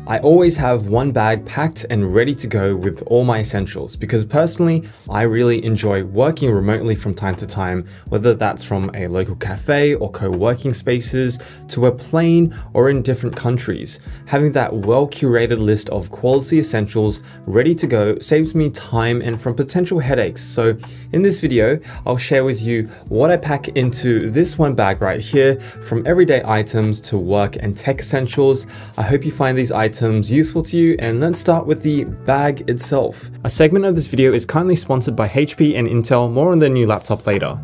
I always have one bag packed and ready to go with all my essentials because personally, I really enjoy working remotely from time to time, whether that's from a local cafe or co-working spaces to a plane or in different countries. Having that well-curated list of quality essentials ready to go saves me time and from potential headaches. So in this video, I'll share with you what I pack into this one bag right here, from everyday items to work and tech essentials. I hope you find these items useful to you, and let's start with the bag itself. A segment of this video is currently sponsored by HP and Intel, more on their new laptop later.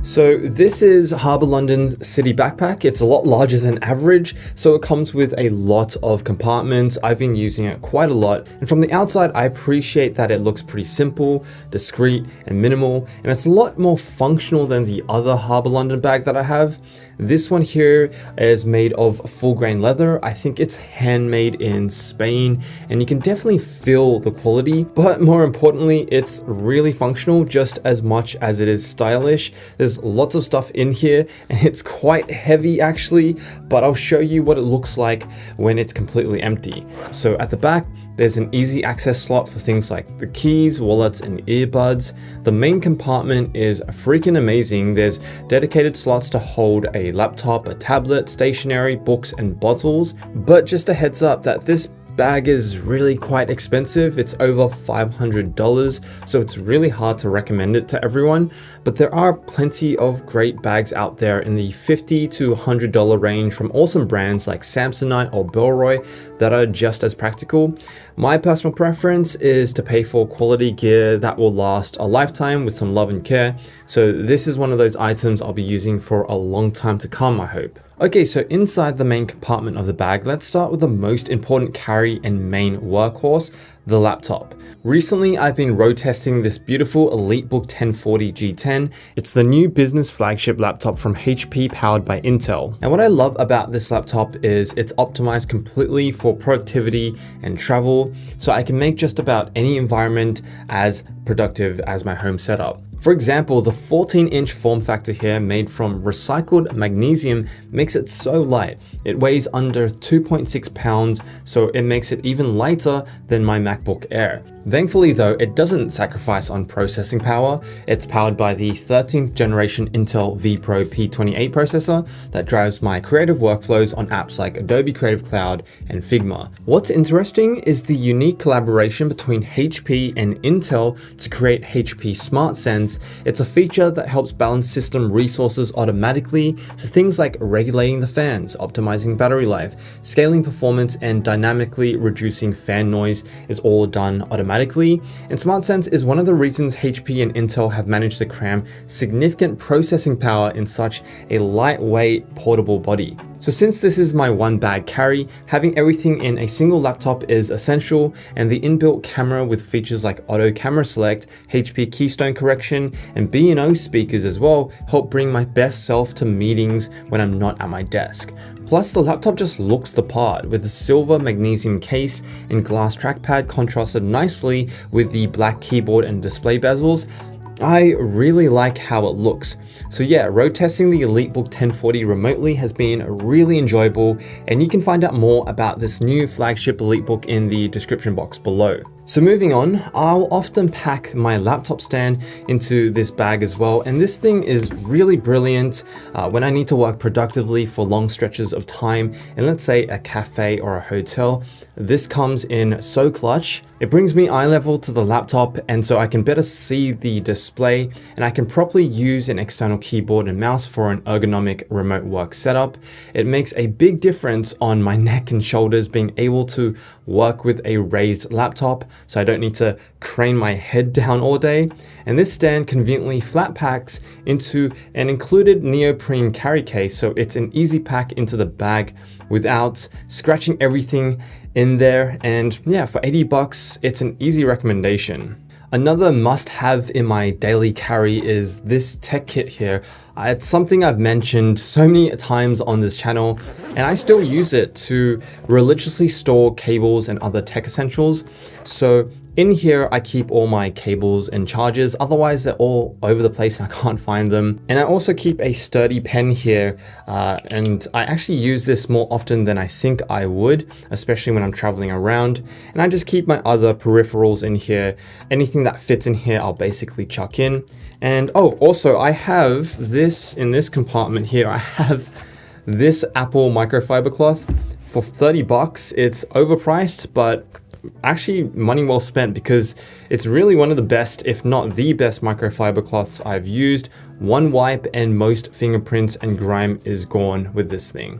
So this is Harbour London's City Backpack. It's a lot larger than average, so it comes with a lot of compartments. I've been using it quite a lot, and from the outside, I appreciate that it looks pretty simple, discreet, and minimal, and it's a lot more functional than the other Harbour London bag that I have. This one here is made of full grain leather. I think it's handmade in Spain, and you can definitely feel the quality, but more importantly, it's really functional just as much as it is stylish. There's lots of stuff in here and it's quite heavy actually, but I'll show you what it looks like when it's completely empty. So at the back, there's an easy access slot for things like the keys, wallets, and earbuds. The main compartment is freaking amazing. There's dedicated slots to hold a laptop, a tablet, stationery, books, and bottles. But just a heads up that this bag is really quite expensive. It's over $500, so it's really hard to recommend it to everyone, but there are plenty of great bags out there in the $50 to $100 range from awesome brands like Samsonite or Bellroy that are just as practical. My personal preference is to pay for quality gear that will last a lifetime with some love and care, so this is one of those items I'll be using for a long time to come, I hope. Okay, so inside the main compartment of the bag, let's start with the most important carry and main workhorse, the laptop. Recently, I've been road testing this beautiful EliteBook 1040 G10. It's the new business flagship laptop from HP powered by Intel. And what I love about this laptop is it's optimized completely for productivity and travel, so I can make just about any environment as productive as my home setup. For example, the 14-inch form factor here made from recycled magnesium makes it so light. It weighs under 2.6 pounds, so it makes it even lighter than my MacBook Air. Thankfully though, it doesn't sacrifice on processing power. It's powered by the 13th generation Intel vPro P28 processor that drives my creative workflows on apps like Adobe Creative Cloud and Figma. What's interesting is the unique collaboration between HP and Intel to create HP SmartSense. It's a feature that helps balance system resources automatically, so things like regulating the fans, optimizing battery life, scaling performance, and dynamically reducing fan noise is all done automatically. And SmartSense is one of the reasons HP and Intel have managed to cram significant processing power in such a lightweight portable body. So since this is my one bag carry, having everything in a single laptop is essential, and the inbuilt camera with features like auto camera select, HP keystone correction, and B&O speakers as well help bring my best self to meetings when I'm not at my desk. Plus, the laptop just looks the part with the silver magnesium case and glass trackpad contrasted nicely with the black keyboard and display bezels. I really like how it looks. So yeah, road testing the EliteBook 1040 remotely has been really enjoyable, and you can find out more about this new flagship EliteBook in the description box below. So moving on, I'll often pack my laptop stand into this bag as well, and this thing is really brilliant when I need to work productively for long stretches of time in, let's say, a cafe or a hotel. This comes in so clutch. It brings me eye level to the laptop, and so I can better see the display, and I can properly use an external keyboard and mouse for an ergonomic remote work setup. It makes a big difference on my neck and shoulders being able to work with a raised laptop, so I don't need to crane my head down all day. And this stand conveniently flat packs into an included neoprene carry case, so it's an easy pack into the bag without scratching everything in there. And yeah, for 80 bucks, it's an easy recommendation. Another must-have in my daily carry is this tech kit here. It's something I've mentioned so many times on this channel, and I still use it to religiously store cables and other tech essentials. So in here, I keep all my cables and chargers, otherwise they're all over the place and I can't find them. And I also keep a sturdy pen here, and I actually use this more often than I think I would, especially when I'm traveling around. And I just keep my other peripherals in here. Anything that fits in here, I'll basically chuck in. And oh, also I have this in this compartment here. I have this Apple microfiber cloth for 30 bucks. It's overpriced, but actually money well spent because it's really one of the best, if not the best microfiber cloths I've used. One wipe and most fingerprints and grime is gone with this thing.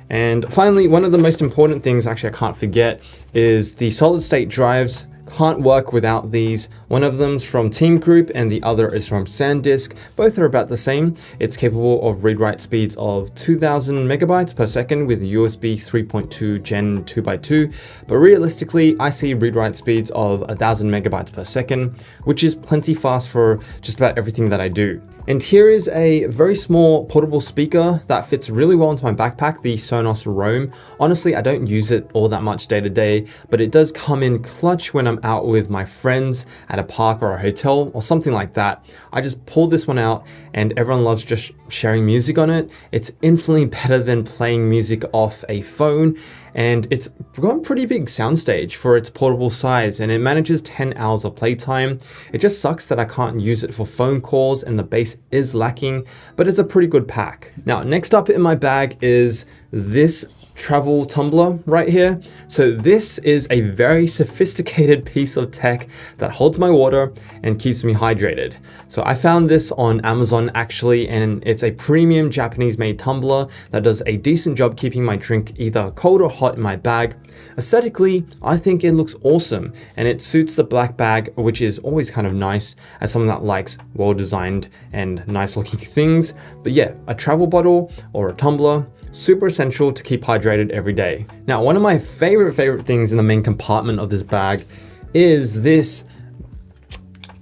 And finally, one of the most important things, actually I can't forget, is the solid state drives. Can't work without these. One of them's from Team Group and the other is from SanDisk. Both are about the same. It's capable of read-write speeds of 2000 megabytes per second with USB 3.2 Gen 2x2. But realistically, I see read-write speeds of 1000 megabytes per second, which is plenty fast for just about everything that I do. And here is a very small portable speaker that fits really well into my backpack, the Sonos Roam. Honestly, I don't use it all that much day to day, but it does come in clutch when I'm out with my friends at a park or a hotel or something like that. I just pull this one out and everyone loves just sharing music on it. It's infinitely better than playing music off a phone, and it's got a pretty big soundstage for its portable size, and it manages 10 hours of playtime. It just sucks that I can't use it for phone calls and the bass is lacking, but it's a pretty good pack. Now, next up in my bag is this travel tumbler right here. So this is a very sophisticated piece of tech that holds my water and keeps me hydrated. So I found this on Amazon actually, and it's a premium Japanese made tumbler that does a decent job keeping my drink either cold or hot in my bag. Aesthetically, I think it looks awesome, and it suits the black bag, which is always kind of nice as someone that likes well designed and nice looking things. But yeah, a travel bottle or a tumbler, super essential to keep hydrated every day. Now, one of my favorite things in the main compartment of this bag is this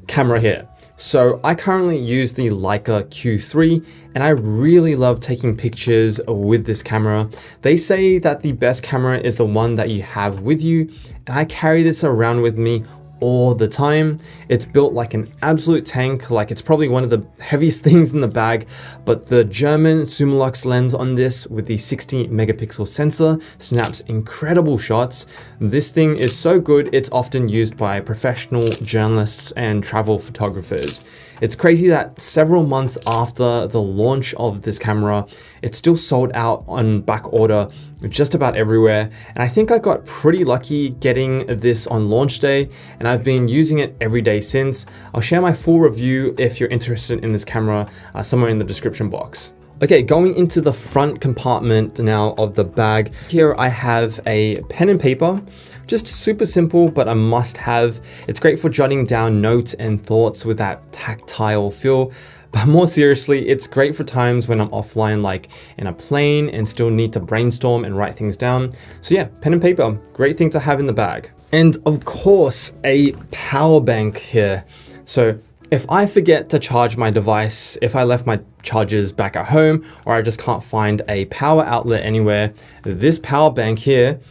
camera here. So I currently use the Leica Q3 and I really love taking pictures with this camera. They say that the best camera is the one that you have with you, and I carry this around with me all the time. It's built like an absolute tank, like it's probably one of the heaviest things in the bag, but the German Summilux lens on this with the 60 megapixel sensor snaps incredible shots. This thing is so good, it's often used by professional journalists and travel photographers. It's crazy that several months after the launch of this camera, it's still sold out on back order just about everywhere. And I think I got pretty lucky getting this on launch day, and I've been using it every day since. I'll share my full review if you're interested in this camera somewhere in the description box. Okay, going into the front compartment now of the bag. Here I have a pen and paper. Just super simple, but a must have. It's great for jotting down notes and thoughts with that tactile feel. But more seriously, it's great for times when I'm offline, like in a plane, and still need to brainstorm and write things down. So yeah, pen and paper, great thing to have in the bag. And of course, a power bank here. So if I forget to charge my device, if I left my chargers back at home, or I just can't find a power outlet anywhere, this power bank here,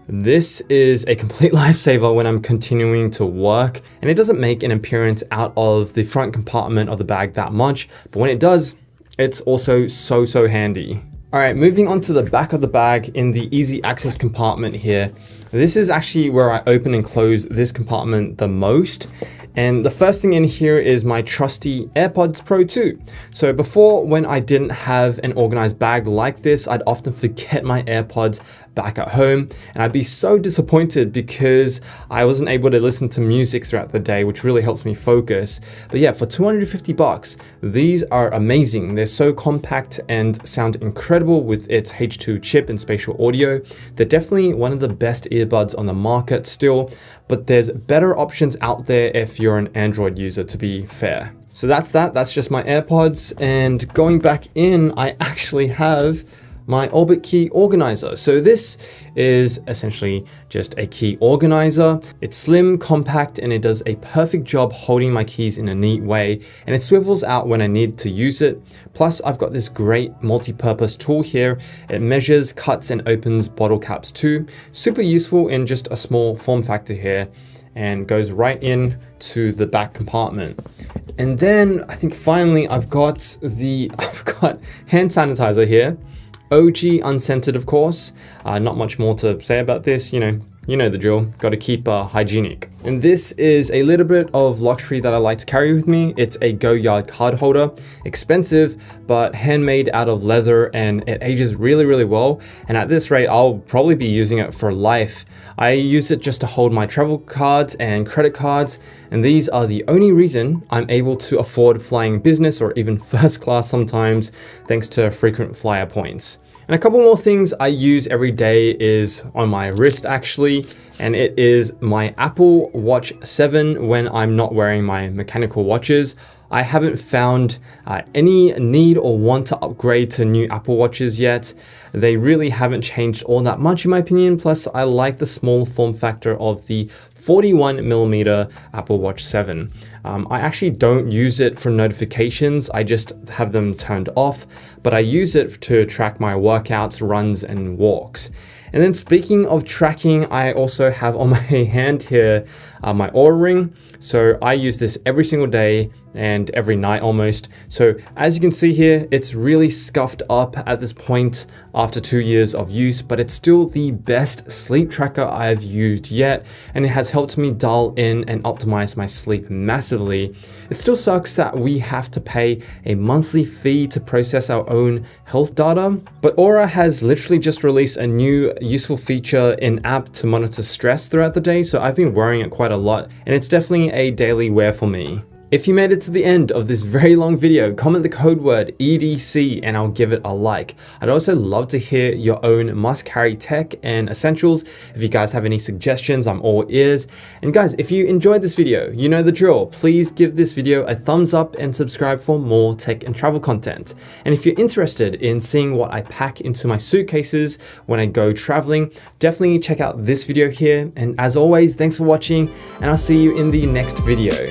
this is a complete lifesaver when I'm continuing to work, and it doesn't make an appearance out of the front compartment of the bag that much, but when it does, it's also so handy. All right, moving on to the back of the bag in the easy access compartment here. This is actually where I open and close this compartment the most. And the first thing in here is my trusty AirPods Pro 2. So before, when I didn't have an organized bag like this, I'd often forget my AirPods back at home, and I'd be so disappointed because I wasn't able to listen to music throughout the day, which really helps me focus. But yeah, for 250 bucks, these are amazing. They're so compact and sound incredible with its H2 chip and spatial audio. They're definitely one of the best earbuds on the market still, but there's better options out there if you're an Android user, to be fair. So that's just my AirPods. And going back in, I actually have my Orbit key organizer. So this is essentially just a key organizer. It's slim, compact, and it does a perfect job holding my keys in a neat way, and it swivels out when I need to use it. Plus, I've got this great multi-purpose tool here. It measures, cuts, and opens bottle caps too. Super useful in just a small form factor here, and goes right in to the back compartment. And then I think finally I've got hand sanitizer here. OG unscented, of course. Not much more to say about this, you know the drill. Got to keep hygienic. And this is a little bit of luxury that I like to carry with me. It's a Goyard card holder. Expensive, but handmade out of leather, and it ages really, really well. And at this rate, I'll probably be using it for life. I use it just to hold my travel cards and credit cards, and these are the only reason I'm able to afford flying business or even first class sometimes, thanks to frequent flyer points. And a couple more things I use every day is on my wrist actually, and it is my Apple Watch 7 when I'm not wearing my mechanical watches. I haven't found any need or want to upgrade to new Apple Watches yet. They really haven't changed all that much in my opinion. Plus, I like the small form factor of the 41mm Apple Watch 7. I actually don't use it for notifications. I just have them turned off, but I use it to track my workouts, runs, and walks. And then speaking of tracking, I also have on my hand here my Oura Ring. So I use this every single day and every night almost. So as you can see here, it's really scuffed up at this point after 2 years of use, but it's still the best sleep tracker I've used yet, and it has helped me dial in and optimize my sleep massively. It still sucks that we have to pay a monthly fee to process our own health data, but Oura has literally just released a new useful feature in app to monitor stress throughout the day, so I've been wearing it quite a lot, and it's definitely a daily wear for me. If you made it to the end of this very long video, comment the code word EDC and I'll give it a like. I'd also love to hear your own must-carry tech and essentials. If you guys have any suggestions, I'm all ears. And guys, if you enjoyed this video, you know the drill. Please give this video a thumbs up and subscribe for more tech and travel content. And if you're interested in seeing what I pack into my suitcases when I go traveling, definitely check out this video here. And as always, thanks for watching, and I'll see you in the next video.